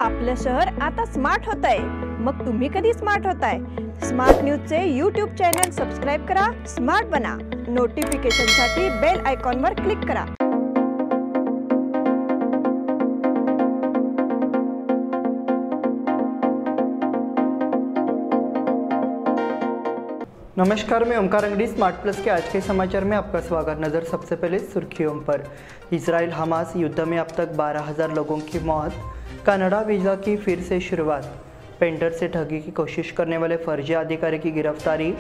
आपलं शहर आता स्मार्ट होत आहे। मग तुम्ही कधी स्मार्ट होताय? स्मार्ट न्यूजचे यूट्यूब चॅनल सबस्क्राइब करा, स्मार्ट बना। नोटिफिकेशनसाठी बेल आयकॉनवर क्लिक करा। नमस्कार, मैं ओमकार अंगड़ी स्मार्ट प्लस के आज के समाचार में आपका स्वागत। नज़र सबसे पहले सुर्खियों पर। इजराइल हमास युद्ध में अब तक 12,000 लोगों की मौत। कनाडा वीज़ा की फिर से शुरुआत। पेंटर से ठगी की कोशिश करने वाले फर्जी अधिकारी की गिरफ्तारी।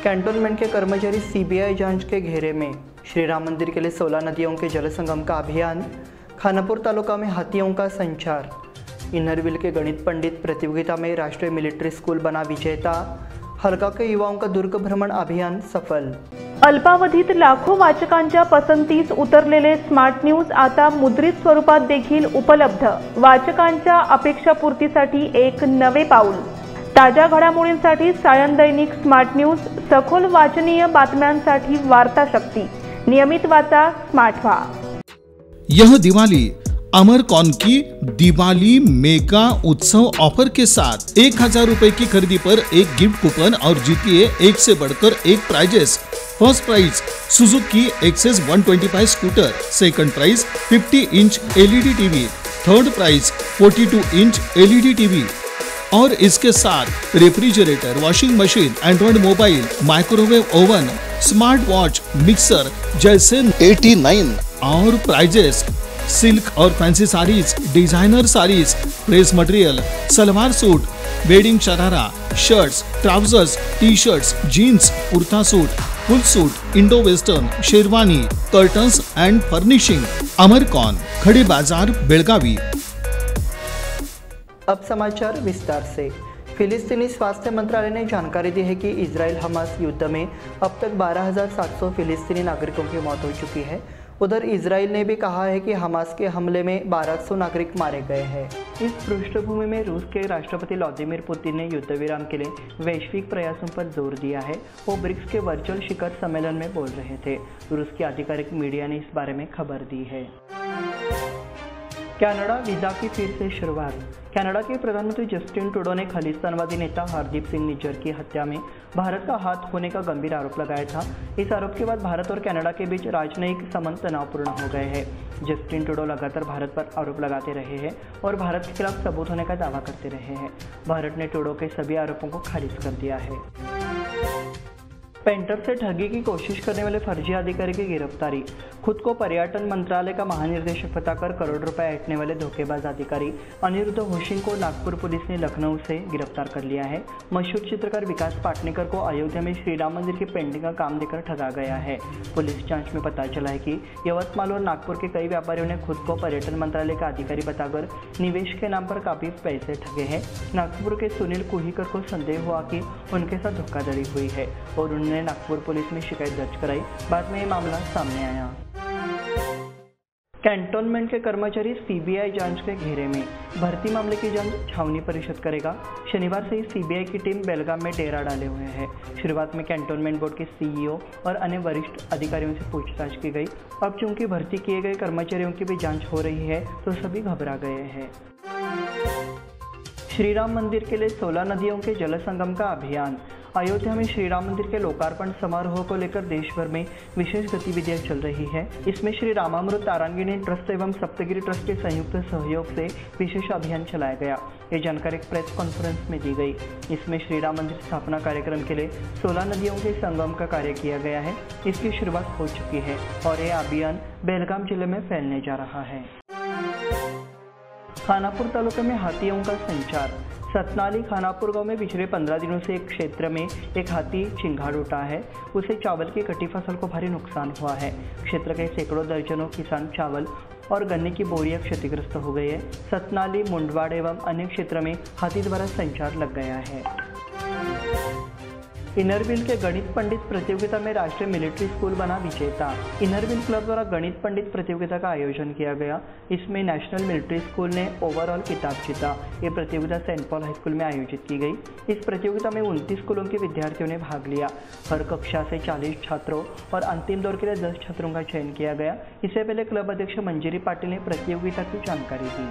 कैंटोनमेंट के कर्मचारी सीबीआई जांच के घेरे में। श्री राम मंदिर के लिए 16 नदियों के जल संगम का अभियान। खानापुर तालुका में हाथियों का संचार। इनरविल के गणित पंडित प्रतियोगिता में राष्ट्रीय मिलिट्री स्कूल बना विजेता। हलका के युवाओं का दुर्ग भ्रमण अभियान सफल। अल्पावधीत लाखो वाचकांच्या पसंतीस उतरलेले स्मार्ट न्यूज आता मुद्रित स्वरूपात देखील उपलब्ध। वाचकांच्या अपेक्षापूर्तीसाठी एक नवे पाऊल। ताज्या घडामोडींसाठी सायन दैनिक स्मार्ट न्यूज, सखोल वाचनीय बातम्यांसाठी वार्ता शक्ती। नियमित वाचा, स्मार्ट व्हा। यह दिवाली अमरकॉन की दिवाली मेगा उत्सव ऑफर के साथ 1000 रुपए की खरीदी पर एक गिफ्ट कूपन और जीतिए एक से बढ़कर एक prizes. First prize Suzuki Access 125 scooter, second prize 50 inch LED TV, third prize 42 inch LED TV और इसके साथ refrigerator, washing machine, Android mobile, microwave oven, smart watch, mixer जैसे 89 और प्राइजेस। सिल्क और fancy saris, designer saris, press material, salwar suit, wedding sharara, shirts, trousers, T shirts, jeans, kurta suit, full suit, Indo western, sherwani, curtains and furnishing. अमरकॉन, खड़ी बाजार, बेलगावी। अब समाचार विस्तार से। फिलिस्तीनी स्वास्थ्य मंत्रालय ने जानकारी दी है कि इजराइल हमास युद्ध में अब तक 12,700 फिलिस्तीनी नागरिकों की मौत हो चुकी है। उधर इजराइल ने भी कहा है कि हमास के हमले में 1200 नागरिक मारे गए हैं। इस पृष्ठभूमि में रूस के राष्ट्रपति व्लादिमीर पुतिन ने युद्ध विराम के लिए वैश्विक प्रयासों पर जोर दिया है। वो ब्रिक्स के वर्चुअल शिखर सम्मेलन में बोल रहे थे। रूस की आधिकारिक मीडिया ने इस बारे में खबर दी है। कनाडा वीज़ा की फिर से शुरुआत। कनाडा के प्रधानमंत्री जस्टिन ट्रूडो ने खालिस्तानवादी नेता हरदीप सिंह निज्जर की हत्या में भारत का हाथ होने का गंभीर आरोप लगाया था। इस आरोप के बाद भारत और कनाडा के बीच राजनयिक संबंध तनावपूर्ण हो गए हैं। जस्टिन ट्रूडो लगातार भारत पर आरोप लगाते रहे हैं और भारत के खिलाफ सबूत होने का दावा करते रहे हैं। भारत ने ट्रूडो के सभी आरोपों को खारिज कर दिया है। पेंटर से ठगी की कोशिश करने वाले फर्जी अधिकारी की गिरफ्तारी। खुद को पर्यटन मंत्रालय का महानिर्देशक बताकर करोड़ रुपए ऐंठने वाले धोखेबाज अधिकारी अनिरुद्ध होशिंग को नागपुर पुलिस ने लखनऊ से गिरफ्तार कर लिया है। मशहूर चित्रकार विकास पाटनेकर को अयोध्या में श्री राम मंदिर की पेंटिंग का काम देकर ठगा गया है। पुलिस जांच में पता चला है कि यवतमाल और नागपुर के कई व्यापारियों ने खुद को पर्यटन मंत्रालय का अधिकारी बताकर निवेश के नाम पर काफी पैसे ठगे हैं। नागपुर के सुनील कुहीकर को संदेह हुआ कि उनके साथ धोखाधड़ी हुई है और उन्होंने नागपुर पुलिस में शिकायत दर्ज कराई। बाद में ये मामला सामने आया। कैंटोनमेंट के कर्मचारी सीबीआई जांच के घेरे में। भर्ती मामले की जांच छावनी परिषद करेगा। शनिवार से ही सीबीआई की टीम बेलगाम में डेरा डाले हुए है। शुरुआत में कैंटोनमेंट बोर्ड के सीईओ और अन्य वरिष्ठ अधिकारियों से पूछताछ की गई। अब चूंकि भर्ती किए गए कर्मचारियों की भी जांच हो रही है तो सभी घबरा गए हैं। श्री राम मंदिर के लिए 16 नदियों के जल संगम का अभियान। अयोध्या में श्री राम मंदिर के लोकार्पण समारोह को लेकर देश भर में विशेष गतिविधियां चल रही है। इसमें श्री रामामृत तारांगिणी ट्रस्ट एवं सप्तगिरी ट्रस्ट के संयुक्त सहयोग से विशेष अभियान चलाया गया। ये जानकारी एक प्रेस कॉन्फ्रेंस में दी गई। इसमें श्री राम मंदिर स्थापना कार्यक्रम के लिए 16 नदियों के संगम का कार्य किया गया है। इसकी शुरुआत हो चुकी है और यह अभियान बेलगाम जिले में फैलने जा रहा है। खानापुर तालुके में हाथियों का संचार। सतनाली खानापुर गांव में पिछले 15 दिनों से एक क्षेत्र में एक हाथी चिंगाड़ उठा है। उसे चावल की कटी फसल को भारी नुकसान हुआ है। क्षेत्र के सैकड़ों दर्जनों किसान चावल और गन्ने की बोरियां क्षतिग्रस्त हो गई है। सतनाली, मुंडवाड़ एवं अन्य क्षेत्र में हाथी द्वारा संचार लग गया है। इनरविल के गणित पंडित प्रतियोगिता में राष्ट्रीय मिलिट्री स्कूल बना विजेता। इनरविल क्लब द्वारा गणित पंडित प्रतियोगिता का आयोजन किया गया। इसमें नेशनल मिलिट्री स्कूल ने ओवरऑल खिताब जीता। ये प्रतियोगिता सेंट पॉल हाई स्कूल में आयोजित की गई। इस प्रतियोगिता में 29 स्कूलों के विद्यार्थियों ने भाग लिया। हर कक्षा से 40 छात्रों और अंतिम दौर के लिए 10 छात्रों का चयन किया गया। इससे पहले क्लब अध्यक्ष मंजिरी पाटिल ने प्रतियोगिता की जानकारी दी।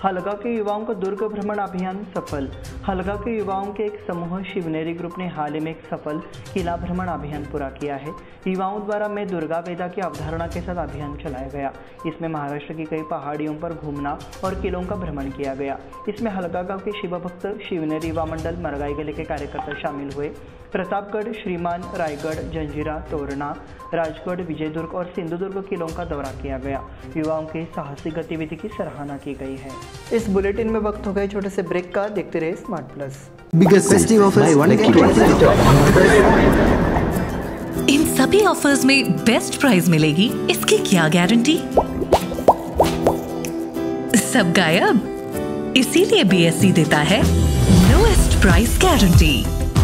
हलगा के युवाओं का दुर्ग भ्रमण अभियान सफल। हलगा के युवाओं के एक समूह शिवनेरी ग्रुप ने हाल ही में एक सफल किला भ्रमण अभियान पूरा किया है। युवाओं द्वारा मैं दुर्गा वेदा की अवधारणा के साथ अभियान चलाया गया। इसमें महाराष्ट्र की कई पहाड़ियों पर घूमना और किलों का भ्रमण किया गया। इसमें हलगा गांव के शिवभक्त, शिवनेरी युवा मंडल, मरगाई गले के कार्यकर्ता शामिल हुए। प्रतापगढ़, श्रीमान, रायगढ़, जंजीरा, तोरणा, राजगढ़, विजयदुर्ग और सिंधुदुर्ग किलों का दौरा किया गया। युवाओं के साहसिक गतिविधि की सराहना की गई है। इस बुलेटिन में वक्त हो गए छोटे से ब्रेक का। देखते रहे स्मार्ट प्लस। इन सभी ऑफर्स में बेस्ट प्राइस मिलेगी, इसकी क्या गारंटी? सब गायब। इसीलिए BSC देता है लोएस्ट प्राइस गारंटी।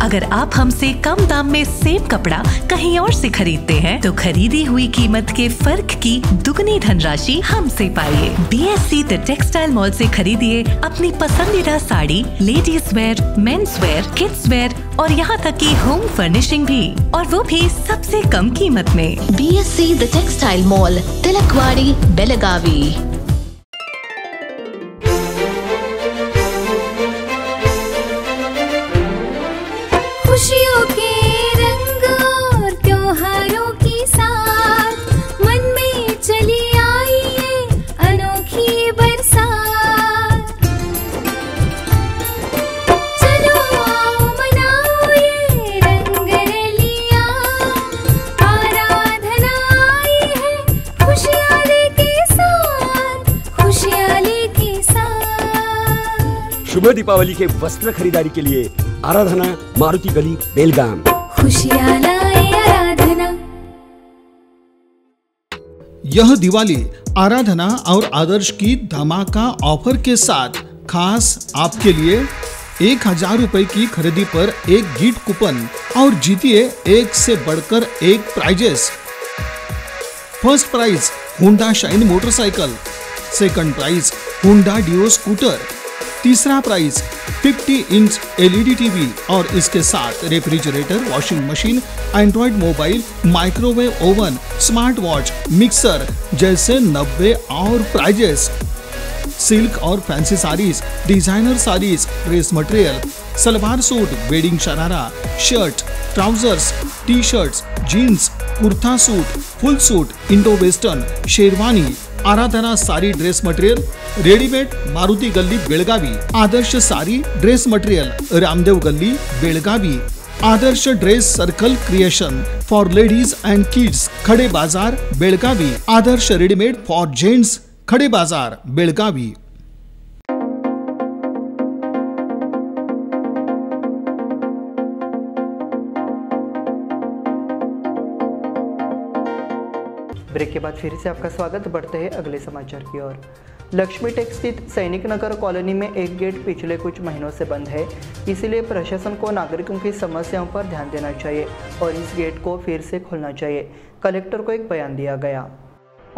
अगर आप हमसे कम दाम में सेम कपड़ा कहीं और से खरीदते हैं तो खरीदी हुई कीमत के फर्क की दुगनी धनराशि हमसे पाइए। BSC द टेक्सटाइल मॉल से खरीदिए अपनी पसंदीदा sari, ladies wear, men's wear, kids where और यहाँ तक की होम फर्निशिंग भी, और वो भी सबसे कम कीमत में। BSC the textile mall, Tilakwadi, Belagavi. खुशियों के रंग और त्योहारों की साथ मन में चली आई है अनोखी बरसात। चलो आओ मनाओ ये रंग रलियां, आराधना आई है खुशियाँ लेके साथ, खुशियाँ लेके साथ। शुभ दीपावली के वस्त्र खरीदारी के लिए आराधना, मारुति गली, बेलगाम। खुशियाँ लाए आराधना। यह दिवाली आराधना और आदर्श की धमाका ऑफर के साथ खास आपके लिए 1000 रुपए की खरीदी पर एक गिफ्ट कूपन और जीतिए एक से बढ़कर एक prizes. First prize Honda Shine motorcycle, second prize Honda Dio scooter, तीसरा प्राइज 50 इंच LED टीवी और इसके साथ refrigerator, washing machine, Android mobile, microwave oven, smart watch, mixer जैसे 90 और प्राइजेस। सिल्क और fancy saris, designer saris, dress material, salwar suit, wedding sharara, shirt, trousers, T shirts, jeans, kurta suit, full suit, Indo western, sherwani, Aradhana sari dress material, readymade, Maruti Galli, Belagavi. Adarsh sari dress material, Ramdev Galli, Belagavi. Adarsh dress circle creation for ladies and kids, Khade Bazar, Belagavi. Adarsh readymade for gents, Khade Bazar, Belagavi. Break के बाद फिर से आपका स्वागत। बढ़ते हैं अगले समाचार की ओर। लक्ष्मी टेक स्थित सैनिक नगर कॉलोनी में एक गेट पिछले कुछ महीनों से बंद है, इसलिए प्रशासन को नागरिकों की समस्याओं पर ध्यान देना चाहिए और इस गेट को फिर से खोलना चाहिए। कलेक्टर को एक बयान दिया गया।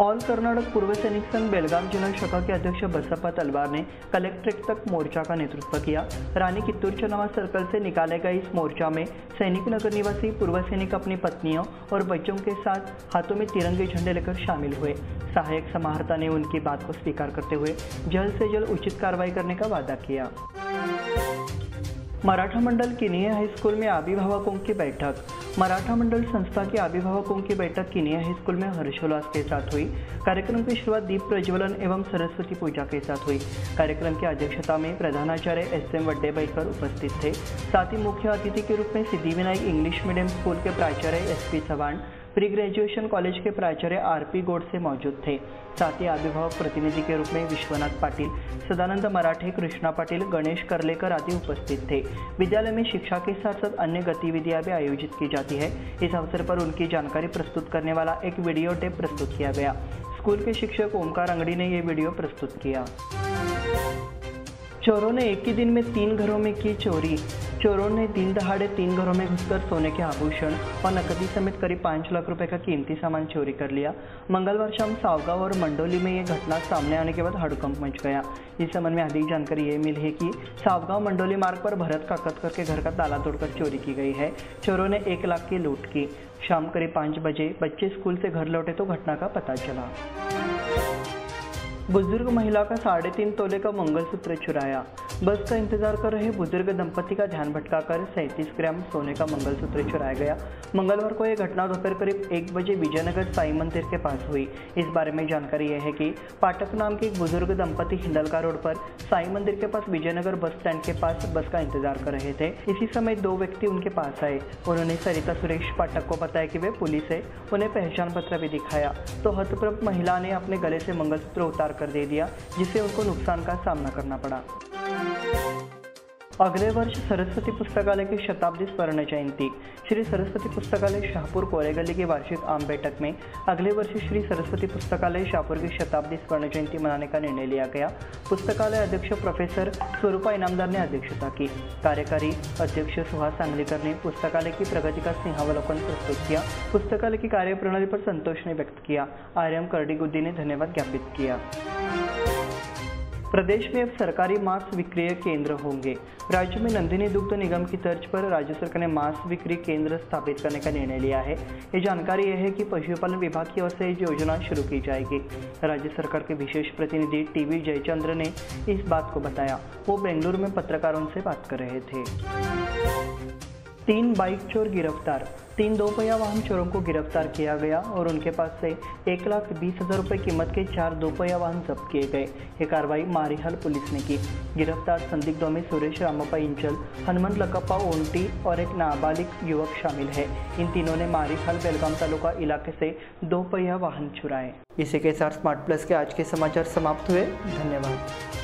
ऑल कर्नाटक पूर्व सैनिक संघ बेलगाम जिला शाखा के अध्यक्ष बसप्पा तलवार ने कलेक्ट्रेट तक मोर्चा का नेतृत्व किया। रानी कित्तूर चनावा सर्कल से निकाले गए इस मोर्चा में सैनिक नगर निवासी पूर्व सैनिक अपनी पत्नियों और बच्चों के साथ हाथों में तिरंगे झंडे लेकर शामिल हुए। सहायक समाहर्ता ने उनकी बात को स्वीकार करते हुए जल्द से जल्द उचित कार्रवाई करने का वादा किया। मराठा मंडल किनिया हाई स्कूल में अभिभावकों की बैठक। मराठा मंडल संस्था के अभिभावकों की बैठक किनिया हाई स्कूल में हर्षोल्लास के साथ हुई। कार्यक्रम की शुरुआत दीप प्रज्वलन एवं सरस्वती पूजा के साथ हुई। कार्यक्रम की अध्यक्षता में प्रधानाचार्य SM वड्डेबईकर उपस्थित थे। साथ ही मुख्य अतिथि के रूप में सिद्धिविनायक इंग्लिश मीडियम स्कूल के प्राचार्य SP Chavan, pre graduation college के प्राचार्य RP गोडसे मौजूद थे। साथ ही अभिभावक प्रतिनिधि के रूप में विश्वनाथ पाटिल, सदानंद मराठे, कृष्णा पाटिल, गणेश करलेकर आदि उपस्थित थे। विद्यालय में शिक्षा के साथ साथ अन्य गतिविधियां भी आयोजित की जाती है। इस अवसर पर उनकी जानकारी प्रस्तुत करने वाला एक वीडियो टेप प्रस्तुत किया गया। स्कूल के शिक्षक ओमकार अंगड़ी ने ये वीडियो प्रस्तुत किया। चोरों ने एक ही दिन में 3 घरों में की चोरी। चोरों ने दिन दहाड़े 3 घरों में घुसकर सोने के आभूषण और नकदी समेत करीब 5 लाख रुपए का कीमती सामान चोरी कर लिया। मंगलवार शाम सावगांव और मंडोली में ये घटना सामने आने के बाद हड़कंप मच गया। इस संबंध में अधिक जानकारी ये मिली है कि सावगांव मंडोली मार्ग पर भरत काकतकर के घर का ताला तोड़कर चोरी की गई है। चोरों ने 1 लाख की लूट की। शाम करीब 5 बजे बच्चे स्कूल से घर लौटे तो घटना का पता चला। बुजुर्ग महिला का 3.5 तोले का मंगलसूत्र चुराया। बस का इंतजार कर रहे बुजुर्ग दंपति का ध्यान भटकाकर 37 ग्राम सोने का मंगलसूत्र चुराया गया। मंगलवार को यह घटना दोपहर करीब 1 बजे विजयनगर साई मंदिर के पास हुई। इस बारे में जानकारी यह है कि पाठक नाम के एक बुजुर्ग दंपति हिंडलका रोड पर साई मंदिर के पास विजयनगर बस स्टैंड के पास बस का इंतजार कर रहे थे। इसी समय 2 व्यक्ति उनके पास आए। उन्होंने सरिता सुरेश पाठक को बताया कि वे पुलिस है। उन्हें पहचान पत्र भी दिखाया तो हतप्रभ महिला ने अपने गले से मंगलसूत्र उतार कर दे दिया, जिससे उनको नुकसान का सामना करना पड़ा। अगले वर्ष सरस्वती पुस्तकालय की शताब्दी स्वर्ण जयंती। श्री सरस्वती पुस्तकालय शाहपुर कोरेगली की वार्षिक आम बैठक में अगले वर्ष श्री सरस्वती पुस्तकालय शाहपुर की शताब्दी स्वर्ण जयंती मनाने का निर्णय लिया गया। पुस्तकालय अध्यक्ष प्रोफेसर स्वरूपा इनामदार ने अध्यक्षता की। कार्यकारी अध्यक्ष सुहास सांगलीकर ने पुस्तकालय की प्रगति का सिंहावलोकन प्रस्तुत किया। पुस्तकालय की कार्यप्रणाली पर संतोष ने व्यक्त किया। आर्यम करडीगुद्दी ने धन्यवाद ज्ञापित किया। प्रदेश में अब सरकारी मांस विक्रय केंद्र होंगे। राज्य में नंदिनी दुग्ध निगम की तर्ज पर राज्य सरकार ने मांस बिक्री केंद्र स्थापित करने का निर्णय लिया है। ये जानकारी यह है कि पशुपालन विभाग की ओर से योजना शुरू की जाएगी। राज्य सरकार के विशेष प्रतिनिधि टीवी जयचंद्र ने इस बात को बताया। वो बेंगलुरु में पत्रकारों से बात कर रहे थे। 3 बाइक चोर गिरफ्तार। 3 दोपहिया वाहन चोरों को गिरफ्तार किया गया और उनके पास से 1,20,000 रुपये कीमत के 4 दोपहिया वाहन जब्त किए गए। ये कार्रवाई मारिहाल पुलिस ने की। गिरफ्तार संदिग्धों में सुरेश रामप्पा इंचल, हनुमंत लकप्पा ओंटी और एक नाबालिग युवक शामिल है। इन तीनों ने मारिहाल बेलगाम तालुका इलाके से दोपहिया वाहन चुराए। इसी के साथ स्मार्ट प्लस के आज के समाचार समाप्त हुए। धन्यवाद।